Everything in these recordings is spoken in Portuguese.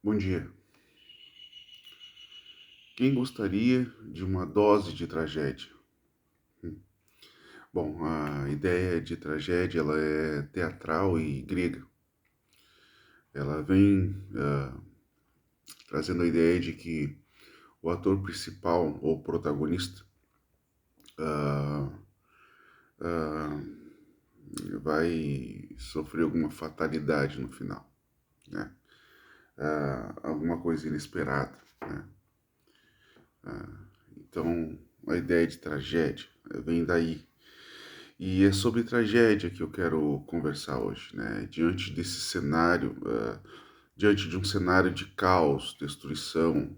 Bom dia. Quem gostaria de uma dose de tragédia? Hum. Bom, a ideia de tragédia ela é teatral e grega. Ela vem trazendo a ideia de que o ator principal ou protagonista ah, ah, vai sofrer alguma fatalidade no final, né? Alguma coisa inesperada, né? Então, a ideia de tragédia vem daí. E é sobre tragédia que eu quero conversar hoje, né? Diante desse cenário, diante de um cenário de caos, destruição,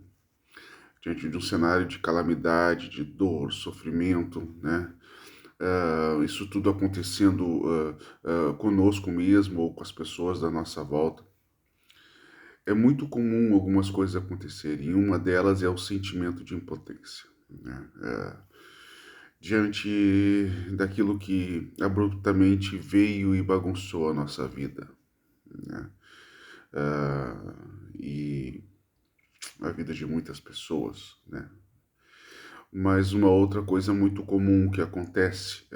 diante de um cenário de calamidade, de dor, sofrimento, né? Isso tudo acontecendo conosco mesmo ou com as pessoas da nossa volta. É muito comum algumas coisas acontecerem, e uma delas é o sentimento de impotência, né? Diante daquilo que abruptamente veio e bagunçou a nossa vida, né? E a vida de muitas pessoas, né? Mas uma outra coisa muito comum que acontece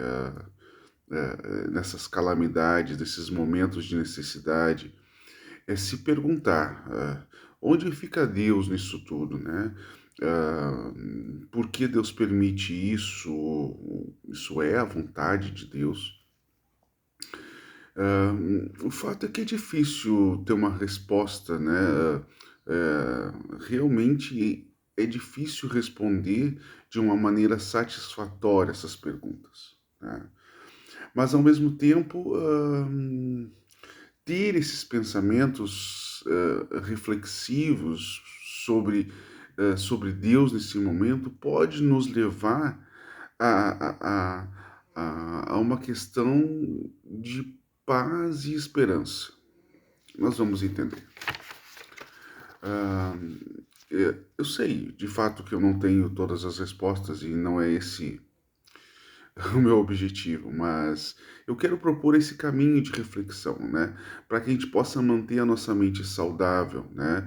nessas calamidades, nesses momentos de necessidade, é se perguntar onde fica Deus nisso tudo, né? Ah, por que Deus permite isso? Isso é a vontade de Deus? O fato é que é difícil ter uma resposta, né? Realmente é difícil responder de uma maneira satisfatória essas perguntas, né? Mas ao mesmo tempo, ter esses pensamentos reflexivos sobre Deus nesse momento pode nos levar a, a uma questão de paz e esperança. Nós vamos entender. Ah, eu sei, de fato, que eu não tenho todas as respostas e não é esse o meu objetivo, mas eu quero propor esse caminho de reflexão, né? Para que a gente possa manter a nossa mente saudável, né?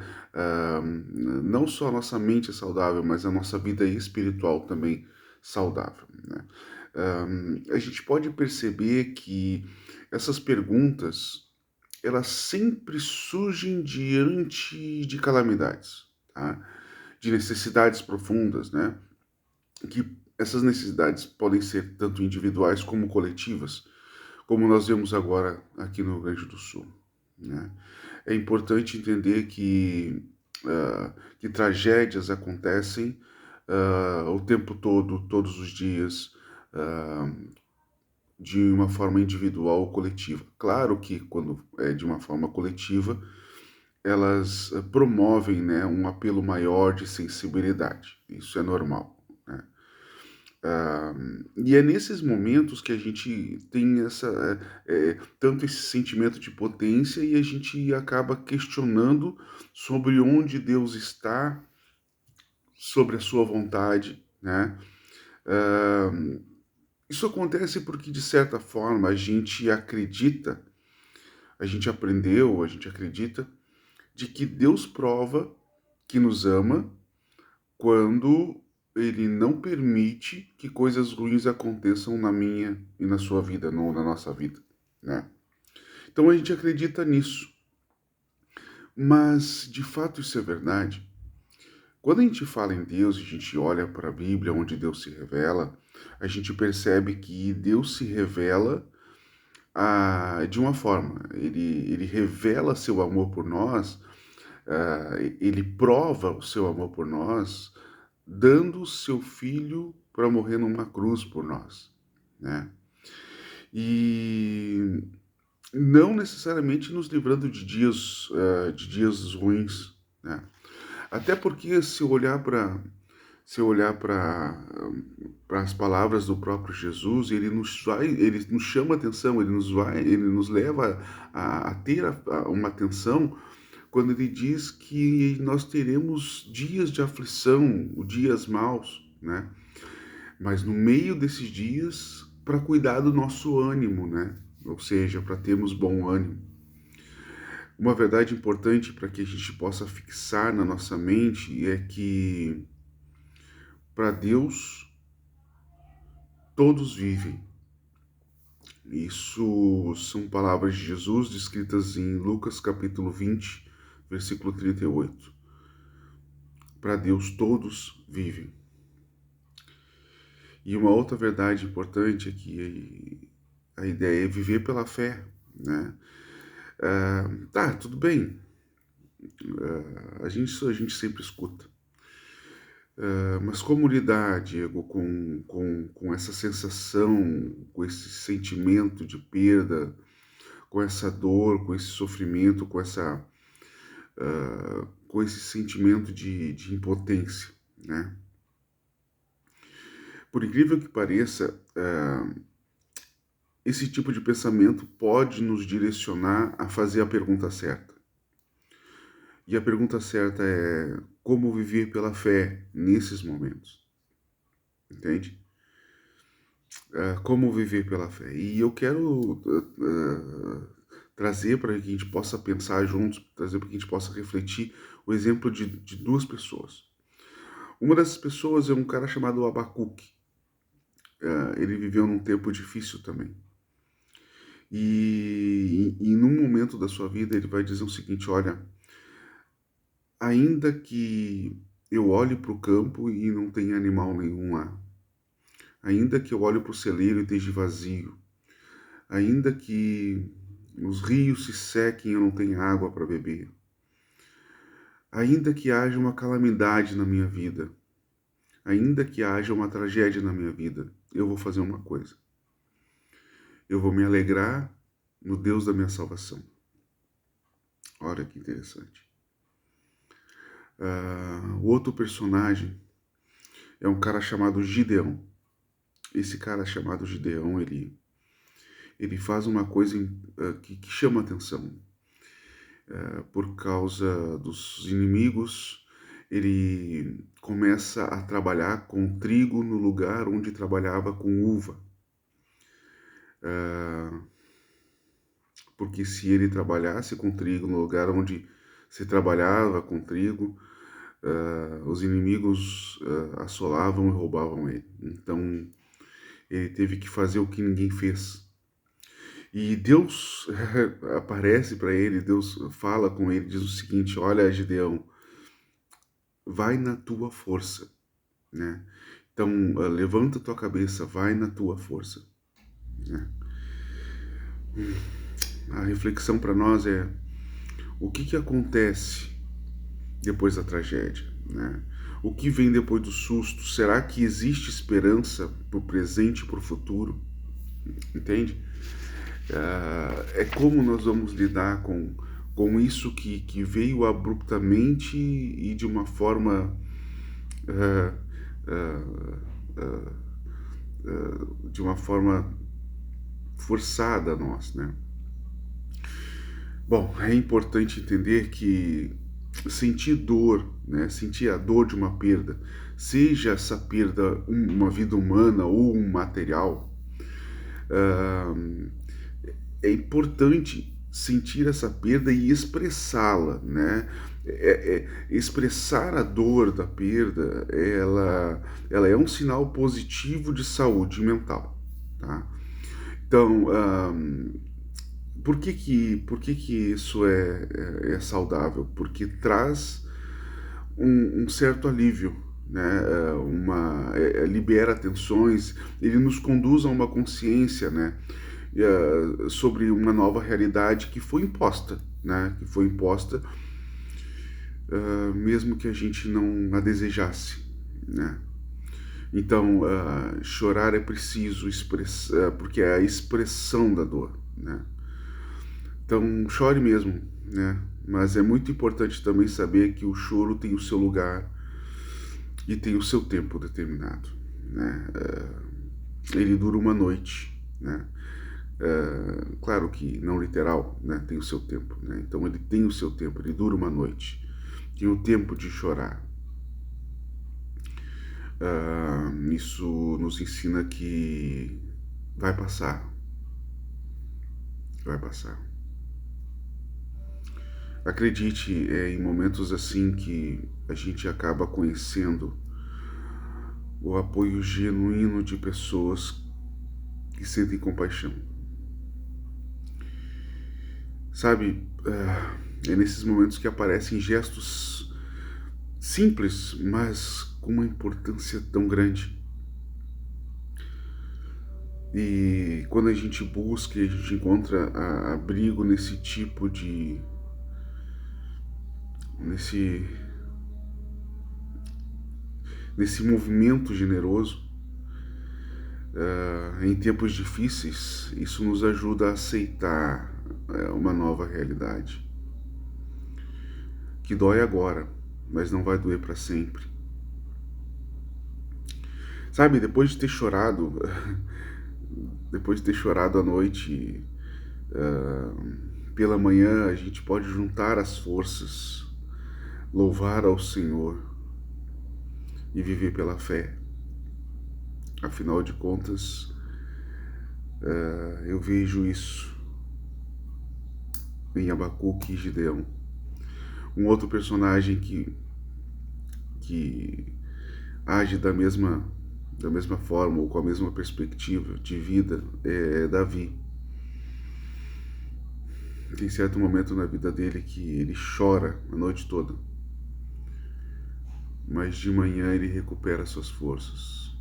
Não só a nossa mente saudável, mas a nossa vida espiritual também saudável, né? A gente pode perceber que essas perguntas, elas sempre surgem diante de calamidades, tá? De necessidades profundas, né? Que essas necessidades podem ser tanto individuais como coletivas, como nós vemos agora aqui no Rio Grande do Sul, né? É importante entender que tragédias acontecem o tempo todo, todos os dias, uh, de uma forma individual ou coletiva. Claro que quando é de uma forma coletiva, elas promovem, né, um apelo maior de sensibilidade. Isso é normal, né? Ah, e é nesses momentos que a gente tem tanto esse sentimento de potência e a gente acaba questionando sobre onde Deus está, sobre a sua vontade, né? Ah, isso acontece porque, de certa forma, a gente acredita, a gente aprendeu, a gente acredita, de que Deus prova que nos ama quando ele não permite que coisas ruins aconteçam na minha e na sua vida, não na nossa vida, né? Então a gente acredita nisso, mas de fato isso é verdade? Quando a gente fala em Deus, a gente olha para a Bíblia, onde Deus se revela, a gente percebe que Deus se revela de uma forma. Ele revela seu amor por nós, ele prova o seu amor por nós, dando o seu filho para morrer numa cruz por nós, né? E não necessariamente nos livrando de dias ruins, né? Até porque se olhar para as palavras do próprio Jesus, ele nos chama atenção, ele nos leva a ter uma atenção quando ele diz que nós teremos dias de aflição, dias maus, né? Mas no meio desses dias, para cuidar do nosso ânimo, né? Ou seja, para termos bom ânimo. Uma verdade importante para que a gente possa fixar na nossa mente é que para Deus todos vivem. Isso são palavras de Jesus descritas em Lucas capítulo 20, versículo 38. Para Deus todos vivem. E uma outra verdade importante é que a ideia é viver pela fé, né? Tá, tudo bem. A gente sempre escuta. Mas como lidar, Diego, com essa sensação, com esse sentimento de perda, com essa dor, com esse sofrimento, com esse sentimento de impotência, né? Por incrível que pareça, esse tipo de pensamento pode nos direcionar a fazer a pergunta certa. E a pergunta certa é como viver pela fé nesses momentos, entende? Como viver pela fé. E eu quero trazer para que a gente possa pensar juntos, trazer para que a gente possa refletir o exemplo de duas pessoas. Uma dessas pessoas é um cara chamado Abacuque. Ele viveu num tempo difícil também. E num momento da sua vida ele vai dizer o seguinte: olha, ainda que eu olhe para o campo e não tenha animal nenhum lá, ainda que eu olhe para o celeiro e esteja vazio, ainda que os rios se sequem e eu não tenha água para beber, ainda que haja uma calamidade na minha vida, ainda que haja uma tragédia na minha vida, eu vou fazer uma coisa. Eu vou me alegrar no Deus da minha salvação. Olha que interessante. O outro personagem é um cara chamado Gideão. Esse cara chamado Gideão, ele faz uma coisa que chama atenção. Por causa dos inimigos, ele começa a trabalhar com trigo no lugar onde trabalhava com uva. Porque se ele trabalhasse com trigo no lugar onde se trabalhava com trigo, os inimigos assolavam e roubavam ele. Então, ele teve que fazer o que ninguém fez. E Deus aparece para ele, Deus fala com ele, diz o seguinte: olha, Gideão, vai na tua força, né? Então, levanta tua cabeça, vai na tua força, né? A reflexão para nós é: o que acontece depois da tragédia, né? O que vem depois do susto? Será que existe esperança para o presente e para o futuro? Entende? É como nós vamos lidar com isso que veio abruptamente e de uma forma uh, uh, uh, de uma forma forçada a nós, né? Bom, é importante entender que sentir dor, né, sentir a dor de uma perda, seja essa perda uma vida humana ou um material, é importante sentir essa perda e expressá-la, né? Expressar a dor da perda, ela é um sinal positivo de saúde mental, tá? Então, por que isso é saudável? Porque traz um certo alívio, né? Libera tensões, ele nos conduz a uma consciência, né? Sobre uma nova realidade que foi imposta, né? Que foi imposta, mesmo que a gente não a desejasse, né? Então, chorar é preciso expressar, porque é a expressão da dor, né? Então, chore mesmo, né? Mas é muito importante também saber que o choro tem o seu lugar e tem o seu tempo determinado, né? Ele dura uma noite, né? Claro que não literal, né? Tem o seu tempo, né? Então ele tem o seu tempo, ele dura uma noite, tem o tempo de chorar. Isso nos ensina que vai passar, vai passar. Acredite, é em momentos assim que a gente acaba conhecendo o apoio genuíno de pessoas que sentem compaixão. Sabe, é nesses momentos que aparecem gestos simples, mas com uma importância tão grande. E quando a gente busca e a gente encontra abrigo nesse tipo de. nesse, nesse movimento generoso, em tempos difíceis, isso nos ajuda a aceitar uma nova realidade. Que dói agora, mas não vai doer para sempre. Sabe, depois de ter chorado, depois de ter chorado à noite, pela manhã a gente pode juntar as forças, louvar ao Senhor e viver pela fé. Afinal de contas, eu vejo isso em Abacuque e Gideão. Um outro personagem que age da mesma forma ou com a mesma perspectiva de vida é Davi. Tem certo momento na vida dele que ele chora a noite toda, mas de manhã ele recupera suas forças.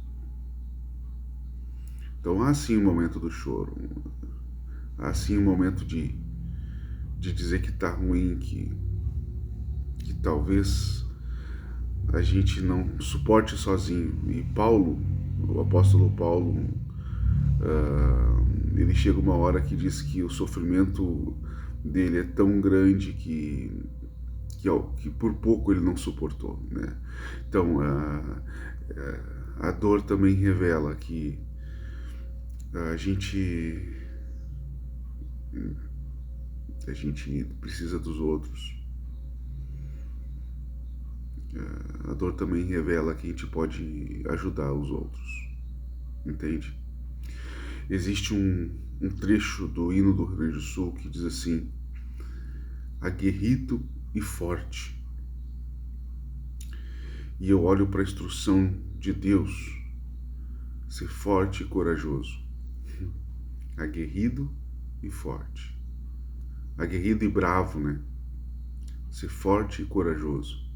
Então há sim o momento do choro, há sim o momento de dizer que está ruim, que talvez a gente não suporte sozinho. E Paulo, o apóstolo Paulo, ele chega uma hora que diz que o sofrimento dele é tão grande que por pouco ele não suportou, né? Então a dor também revela que a gente a gente precisa dos outros. A dor também revela que a gente pode ajudar os outros, entende? Existe um trecho do hino do Rio Grande do Sul que diz assim: aguerrido e forte. E eu olho para a instrução de Deus, ser forte e corajoso. Aguerrido e forte. Aguerrido e bravo, né? Ser forte e corajoso.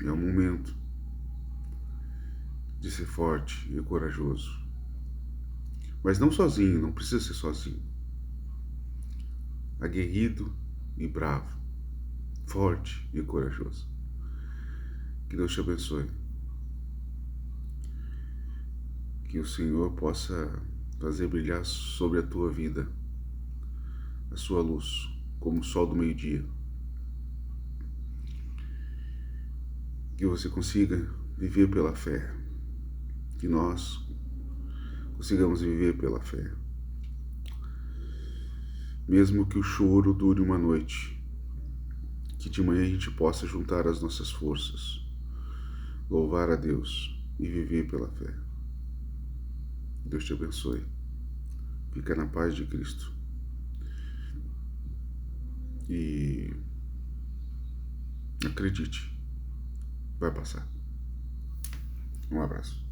É o momento de ser forte e corajoso. Mas não sozinho, não precisa ser sozinho. Aguerrido e bravo. Forte e corajoso. Que Deus te abençoe. Que o Senhor possa fazer brilhar sobre a tua vida a sua luz, como o sol do meio-dia. Que você consiga viver pela fé. Que nós consigamos viver pela fé. Mesmo que o choro dure uma noite, que de manhã a gente possa juntar as nossas forças, louvar a Deus e viver pela fé. Deus te abençoe. Fica na paz de Cristo. E acredite, vai passar. Um abraço.